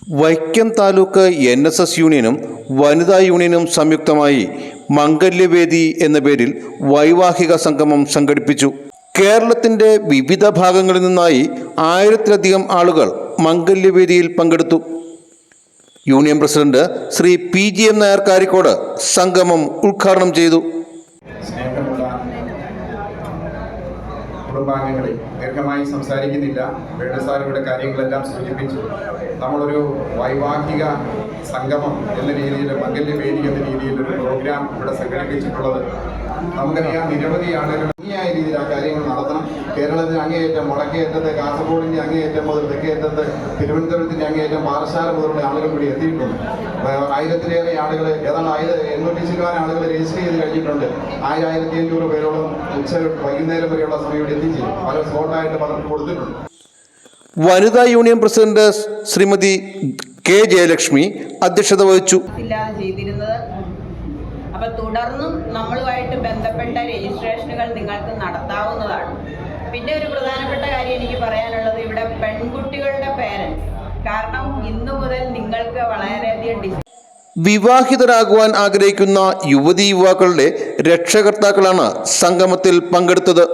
Vaikom taluk NSS യൂണിയനും വനിതാ യൂണിയനും സംയുക്തമായി മംഗല്യവേദി എന്ന പേരിൽ വൈവാഹിക സംഗമം സംഘടിപ്പിച്ചു. കേരളത്തിൻ്റെ വിവിധ ഭാഗങ്ങളിൽ നിന്നായി 1000-ലധികം ആളുകൾ മംഗല്യവേദിയിൽ പങ്കെടുത്തു. Union president Shri PGM Nair Karikode സംഗമം ഉദ്ഘാടനം ചെയ്തു. കുടുംബാംഗങ്ങളെ ദീർഘമായി സംസാരിക്കുന്നില്ല. വേണുസാർ ഇവിടെ കാര്യങ്ങളെല്ലാം സൂചിപ്പിച്ചു. നമ്മളൊരു വൈവാഹിക സംഗമം എന്ന രീതിയിൽ, മംഗല്യവേദി എന്ന രീതിയിൽ ഒരു പ്രോഗ്രാം ഇവിടെ സംഘടിപ്പിച്ചിട്ടുള്ളത് നമുക്കറിയാം. നിരവധി ആളുകൾ ഭംഗിയായ രീതിയിൽ ആ കാര്യങ്ങൾ നടത്തണം. കേരളത്തിന് അങ്ങേയറ്റം വടക്കേയറ്റത്ത്, കാസർഗോഡിൻ്റെ അങ്ങേയറ്റം മുതൽ തെക്കേയറ്റത്ത്, തിരുവനന്തപുരത്തിൻ്റെ അങ്ങേയറ്റം, പാറശാല മുതലുള്ള ആളുകൾ കൂടി എത്തിയിട്ടുണ്ട്. 1000-ലേറെ ആളുകൾ, ഏതാണ്ട് 800 ആളുകൾ രജിസ്റ്റർ ചെയ്ത് കഴിഞ്ഞിട്ടുണ്ട്. 1500 പേരോളം വൈകുന്നേരം വരെയുള്ള സമയം ഇവിടെ എത്തിച്ചേരും. പല സ്ലോട്ടായിട്ട് പലർക്കും കൊടുത്തിട്ടുണ്ട്. വനിതാ union president Shrimati K. Jayalakshmi അധ്യക്ഷത വഹിച്ചു. അപ്പോൾ തുടർന്നും നമ്മളുമായിട്ട് ബന്ധപ്പെട്ട രജിസ്ട്രേഷനുകൾ നിങ്ങൾക്ക് നടത്താവുന്നതാണ്. പിന്നെ ഒരു പ്രധാനപ്പെട്ട കാര്യം എനിക്ക് പറയാനുള്ളത്, ഇവിടെ പെൺകുട്ടികളുടെ പേരൻസ്, കാരണം ഇന്നു മുതൽ നിങ്ങൾക്ക് വളരെയധികം വിവാഹിതരാകുവാൻ ആഗ്രഹിക്കുന്ന യുവതീ യുവാക്കളുടെ രക്ഷകർത്താക്കളാണ് സംഗമത്തിൽ പങ്കെടുത്തത്.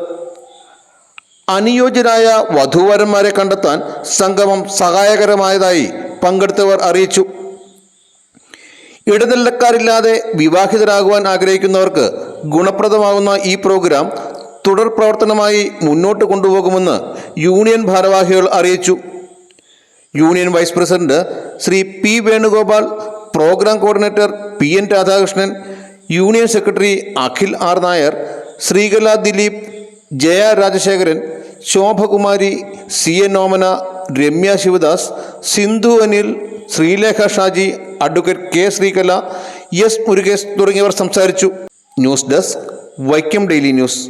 അനുയോജ്യരായ വധൂവരന്മാരെ കണ്ടെത്താൻ സംഗമം സഹായകരമായതായി പങ്കെടുത്തവർ അറിയിച്ചു. ഇടനിലക്കാരില്ലാതെ വിവാഹിതരാകുവാൻ ആഗ്രഹിക്കുന്നവർക്ക് ഗുണപ്രദമാകുന്ന ഈ പ്രോഗ്രാം തുടർ പ്രവർത്തനമായി മുന്നോട്ട് കൊണ്ടുപോകുമെന്ന് യൂണിയൻ ഭാരവാഹികൾ അറിയിച്ചു. Union vice president Shri P. Venugopal, programme coordinator PN Radhakrishnan, union secretary Akhil R. Nair, Sreekala Dileep, Jaya Rajasekharan, Shobhakumari, CN Omana, Ramya Sivadas, Sindhu Anil, Sreelekha Shaji, advocate K. Sreekala, S. Murukesh തുടങ്ങിയവർ സംസാരിച്ചു. News desk, Vaikom daily news.